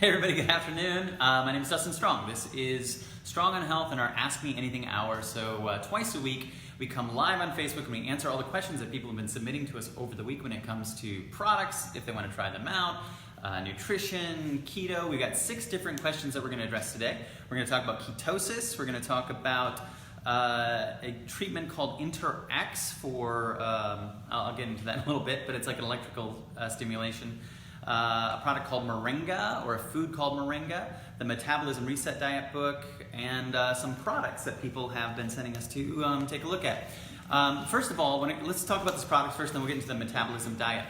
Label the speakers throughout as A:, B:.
A: Hey everybody, good afternoon. My name is Dustin Strong. This is Strong on Health and our Ask Me Anything hour. So twice a week we come live on Facebook and we answer all the questions that people have been submitting to us over the week when it comes to products, if they want to try them out, nutrition, keto. We've got 6 different questions that we're going to address today. We're going to talk about ketosis. We're going to talk about a treatment called InterX for, I'll get into that in a little bit, but it's like an electrical stimulation. A product called Moringa, or a food called Moringa, the Metabolism Reset Diet book, and some products that people have been sending us to take a look at. First of all, let's talk about this product first, then we'll get into the Metabolism Diet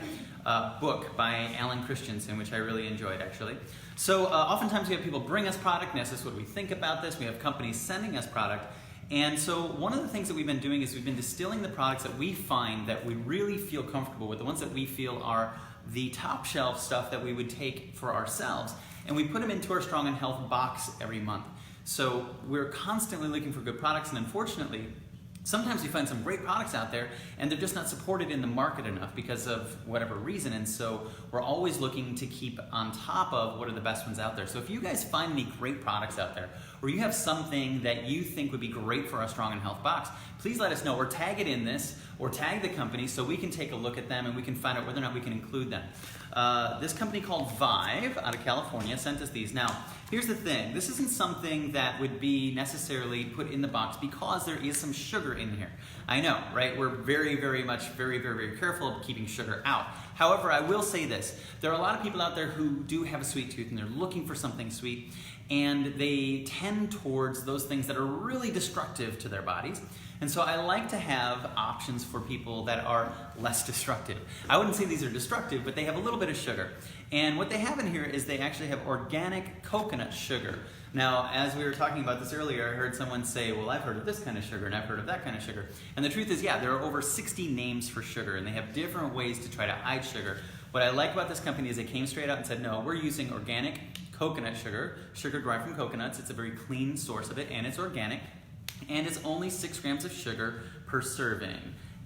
A: book by Christianson, which I really enjoyed actually. So oftentimes we have people bring us product and ask us what we think about this. We have companies sending us product. And so one of the things that we've been doing is we've been distilling the products that we find that we really feel comfortable with, the ones that we feel are the top shelf stuff that we would take for ourselves, and we put them into our Strong on Health box every month. So we're constantly looking for good products, and unfortunately, sometimes we find some great products out there and they're just not supported in the market enough because of whatever reason, and so we're always looking to keep on top of what are the best ones out there. So if you guys find any great products out there, or you have something that you think would be great for our Strong on Health box, please let us know, or tag it in this, or tag the company so we can take a look at them and we can find out whether or not we can include them. This company called Vive out of California sent us these. Now, here's the thing. This isn't something that would be necessarily put in the box because there is some sugar in here. I know, right? We're very careful of keeping sugar out. However, I will say this. There are a lot of people out there who do have a sweet tooth and they're looking for something sweet, and they tend towards those things that are really destructive to their bodies. And so I like to have options for people that are less destructive. I wouldn't say these are destructive, but they have a little bit of sugar. And what they have in here is they actually have organic coconut sugar. Now, as we were talking about this earlier, I heard someone say, well, I've heard of this kind of sugar and I've heard of that kind of sugar. And the truth is, yeah, there are over 60 names for sugar, and they have different ways to try to hide sugar. What I like about this company is they came straight out and said, no, we're using organic coconut sugar, sugar derived from coconuts. It's a very clean source of it, and it's organic. And it's only 6 grams of sugar per serving.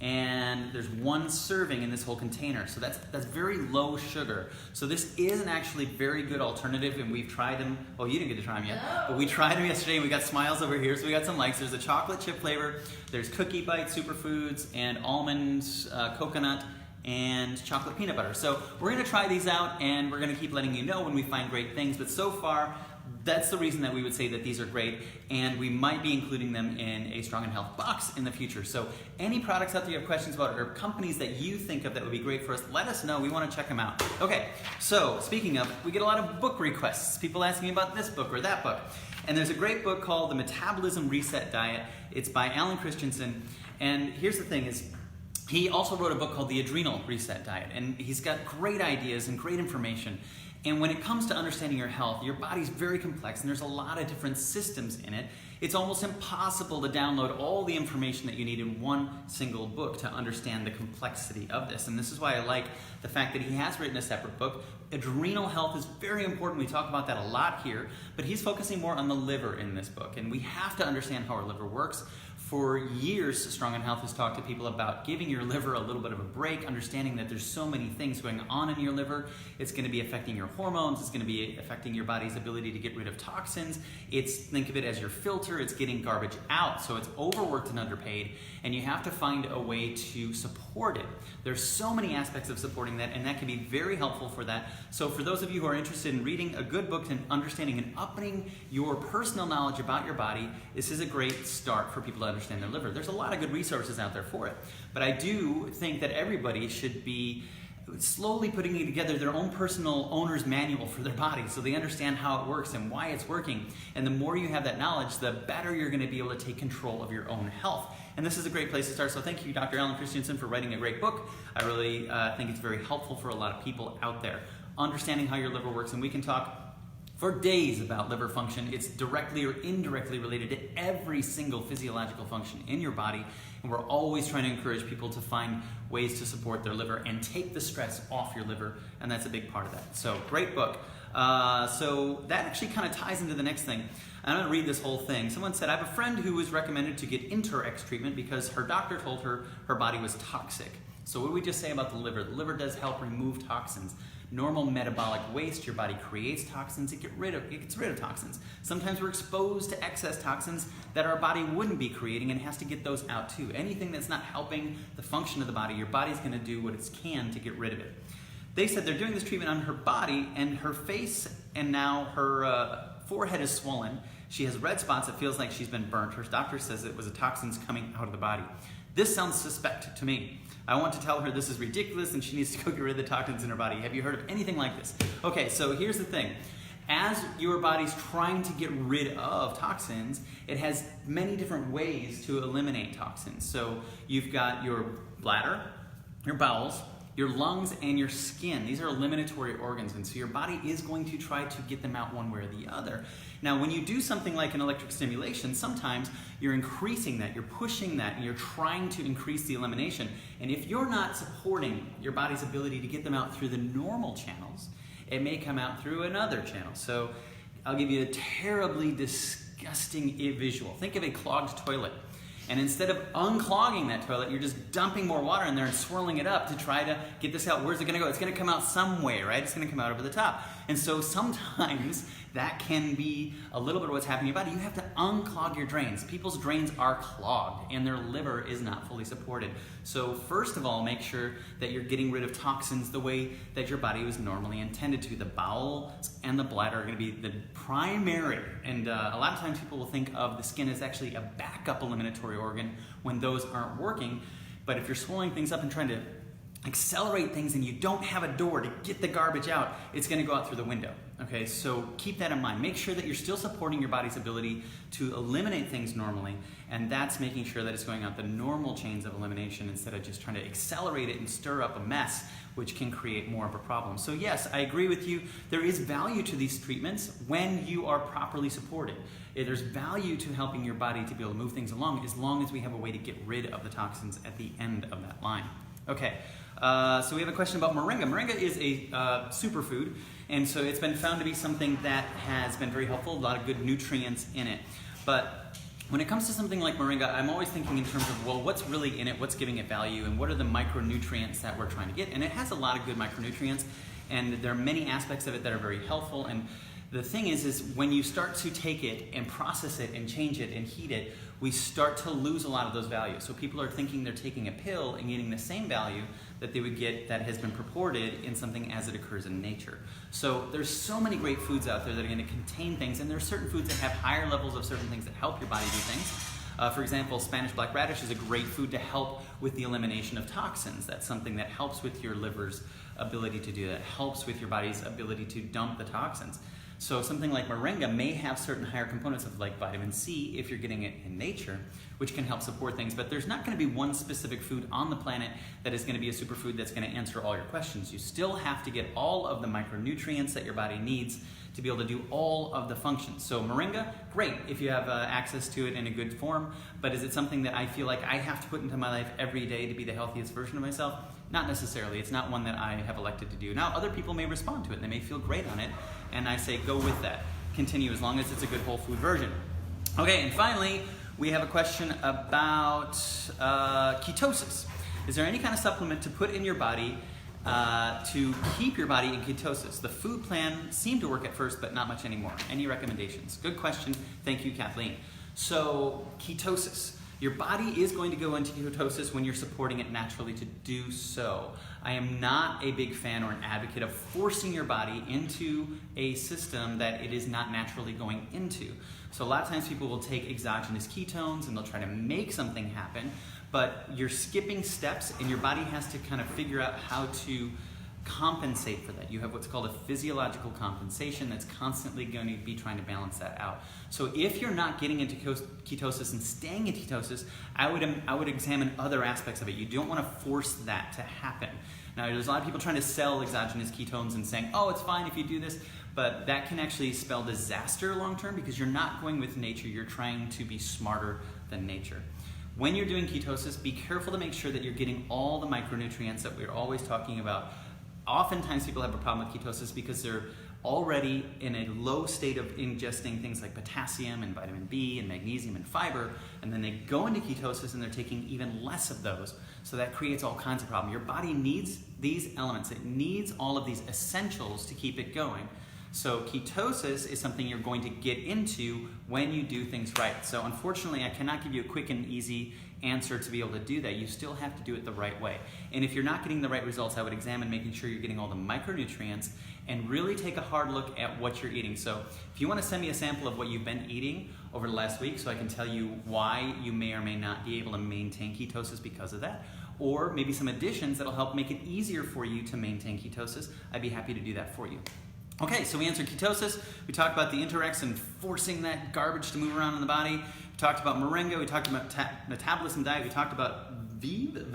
A: And there's 1 serving in this whole container. So that's very low sugar. So this is an actually very good alternative, and we've tried them. Well, you didn't get to try them yet, but we tried them yesterday, and we got smiles over here, so we got some likes. There's a chocolate chip flavor, there's cookie bite superfoods, and almonds, coconut, and chocolate peanut butter. So we're gonna try these out, and we're gonna keep letting you know when we find great things, but so far, that's the reason that we would say that these are great, and we might be including them in a Strong on Health box in the future. So any products out there you have questions about, or companies that you think of that would be great for us, let us know. We want to check them out. Okay, so speaking of, we get a lot of book requests. People asking about this book or that book. And there's a great book called The Metabolism Reset Diet. It's by Christianson. And here's the thing is, he also wrote a book called The Adrenal Reset Diet. And he's got great ideas and great information. And when it comes to understanding your health, your body's very complex and there's a lot of different systems in it. It's almost impossible to download all the information that you need in one single book to understand the complexity of this. And this is why I like the fact that he has written a separate book. Adrenal health is very important. We talk about that a lot here, but he's focusing more on the liver in this book. And we have to understand how our liver works. For years, Strong on Health has talked to people about giving your liver a little bit of a break, understanding that there's so many things going on in your liver. It's going to be affecting your hormones. It's going to be affecting your body's ability to get rid of toxins. Think of it as your filter. It's getting garbage out. So it's overworked and underpaid, and you have to find a way to support it. There's so many aspects of supporting that, and that can be very helpful for that. So for those of you who are interested in reading a good book and understanding and upping your personal knowledge about your body, this is a great start for people to understand their liver. There's a lot of good resources out there for it, but I do think that everybody should be slowly putting together their own personal owner's manual for their body so they understand how it works and why it's working. And the more you have that knowledge, the better you're going to be able to take control of your own health. And this is a great place to start. So thank you, Dr. Christianson, for writing a great book. I really think it's very helpful for a lot of people out there, understanding how your liver works. And we can talk for days about liver function. It's directly or indirectly related to every single physiological function in your body, and we're always trying to encourage people to find ways to support their liver and take the stress off your liver, and that's a big part of that. So great book. So that actually kind of ties into the next thing. I'm going to read this whole thing. Someone said, I have a friend who was recommended to get InterX treatment because her doctor told her her body was toxic. So what did we just say about the liver? The liver does help remove toxins. normal metabolic waste. Your body creates toxins, it gets rid of toxins. Sometimes we're exposed to excess toxins that our body wouldn't be creating and has to get those out too. Anything that's not helping the function of the body, your body's going to do what it can to get rid of it. They said they're doing this treatment on her body, and her face and now her forehead is swollen. She has red spots. It feels like she's been burnt. Her doctor says it was toxins coming out of the body. This sounds suspect to me. I want to tell her this is ridiculous and she needs to go get rid of the toxins in her body. Have you heard of anything like this? Okay, so here's the thing. As your body's trying to get rid of toxins, it has many different ways to eliminate toxins. So you've got your bladder, your bowels, your lungs, and your skin. These are eliminatory organs, and so your body is going to try to get them out one way or the other. Now, when you do something like an electric stimulation, sometimes you're increasing that, you're pushing that, and you're trying to increase the elimination. And if you're not supporting your body's ability to get them out through the normal channels, it may come out through another channel. So I'll give you a terribly disgusting visual. Think of a clogged toilet. And instead of unclogging that toilet, you're just dumping more water in there and swirling it up to try to get this out. Where's it going to go? It's going to come out some way, right? It's going to come out over the top. And so sometimes that can be a little bit of what's happening in your body. You have to unclog your drains. People's drains are clogged and their liver is not fully supported. So first of all, make sure that you're getting rid of toxins the way that your body was normally intended to. The bowels and the bladder are going to be the primary. And a lot of times people will think of the skin as actually a backup eliminatory organ when those aren't working. But if you're swelling things up and trying to accelerate things and you don't have a door to get the garbage out, it's going to go out through the window. Okay, so keep that in mind. Make sure that you're still supporting your body's ability to eliminate things normally, and that's making sure that it's going out the normal chains of elimination instead of just trying to accelerate it and stir up a mess, which can create more of a problem. So yes, I agree with you. There is value to these treatments when you are properly supported. There's value to helping your body to be able to move things along as long as we have a way to get rid of the toxins at the end of that line. Okay, so we have a question about moringa. Moringa is a superfood, and so it's been found to be something that has been very helpful, a lot of good nutrients in it. But when it comes to something like moringa, I'm always thinking in terms of, well, what's really in it, what's giving it value, and what are the micronutrients that we're trying to get? And it has a lot of good micronutrients, and there are many aspects of it that are very helpful. And the thing is when you start to take it and process it and change it and heat it, we start to lose a lot of those values. So people are thinking they're taking a pill and getting the same value that they would get that has been purported in something as it occurs in nature. So there's so many great foods out there that are going to contain things, and there are certain foods that have higher levels of certain things that help your body do things. For example, Spanish black radish is a great food to help with the elimination of toxins. That's something that helps with your liver's ability to do that, helps with your body's ability to dump the toxins. So something like moringa may have certain higher components of like vitamin C if you're getting it in nature, which can help support things. But there's not going to be one specific food on the planet that is going to be a superfood that's going to answer all your questions. You still have to get all of the micronutrients that your body needs to be able to do all of the functions. So moringa, great if you have access to it in a good form, but is it something that I feel like I have to put into my life every day to be the healthiest version of myself? Not necessarily. It's not one that I have elected to do. Now, other people may respond to it and they may feel great on it, and I say go with that. Continue as long as it's a good whole food version. Okay, and finally, we have a question about ketosis. Is there any kind of supplement to put in your body to keep your body in ketosis? The food plan seemed to work at first, but not much anymore. Any recommendations? Good question. Thank you, Kathleen. So, ketosis. Your body is going to go into ketosis when you're supporting it naturally to do so. I am not a big fan or an advocate of forcing your body into a system that it is not naturally going into. So a lot of times people will take exogenous ketones and they'll try to make something happen, but you're skipping steps and your body has to kind of figure out how to compensate for that. You have what's called a physiological compensation that's constantly going to be trying to balance that out. So if you're not getting into ketosis and staying in ketosis, I would examine other aspects of it. You don't want to force that to happen. Now, there's a lot of people trying to sell exogenous ketones and saying, oh, it's fine if you do this, but that can actually spell disaster long term because you're not going with nature. You're trying to be smarter than nature. When you're doing ketosis, be careful to make sure that you're getting all the micronutrients that we're always talking about. Oftentimes people have a problem with ketosis because they're already in a low state of ingesting things like potassium and vitamin B and magnesium and fiber, and then they go into ketosis and they're taking even less of those. So that creates all kinds of problems. Your body needs these elements. It needs all of these essentials to keep it going. So ketosis is something you're going to get into when you do things right. So unfortunately, I cannot give you a quick and easy answer to be able to do that. You still have to do it the right way. And if you're not getting the right results, I would examine making sure you're getting all the micronutrients and really take a hard look at what you're eating. So if you want to send me a sample of what you've been eating over the last week so I can tell you why you may or may not be able to maintain ketosis because of that, or maybe some additions that'll help make it easier for you to maintain ketosis, I'd be happy to do that for you. Okay, so we answered ketosis, we talked about the Interrex and forcing that garbage to move around in the body, we talked about Moringa, we talked about metabolism diet, we talked about Vive.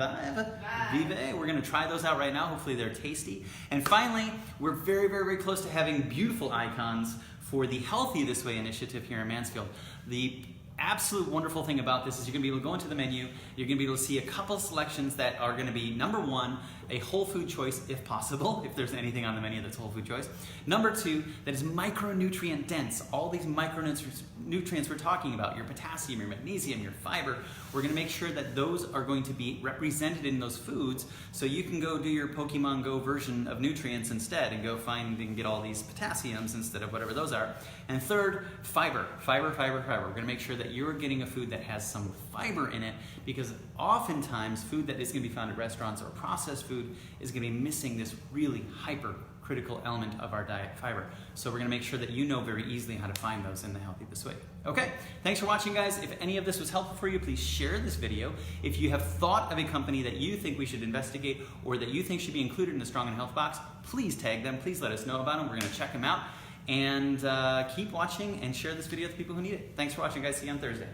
A: We're gonna try those out right now, hopefully they're tasty. And finally, we're very, very, very close to having beautiful icons for the Healthy This Way initiative here in Mansfield. The absolute wonderful thing about this is you're going to be able to go into the menu, you're going to be able to see a couple of selections that are going to be, number one, a whole food choice if possible, if there's anything on the menu that's whole food choice. Number two, that is micronutrient dense. All these micronutrients we're talking about, your potassium, your magnesium, your fiber, we're going to make sure that those are going to be represented in those foods so you can go do your Pokemon Go version of nutrients instead and go find and get all these potassiums instead of whatever those are. And third, fiber. We're going to make sure that you're getting a food that has some fiber in it, because oftentimes food that is going to be found at restaurants or processed food is going to be missing this really hyper critical element of our diet, fiber. So we're going to make sure that you know very easily how to find those in the Healthy This Way. Okay, thanks for watching, guys. If any of this was helpful for you, please share this video. If you have thought of a company that you think we should investigate or that you think should be included in the Strong and Health box, please tag them. Please let us know about them. We're going to check them out. And keep watching and share this video with people who need it. Thanks for watching, guys. See you on Thursday.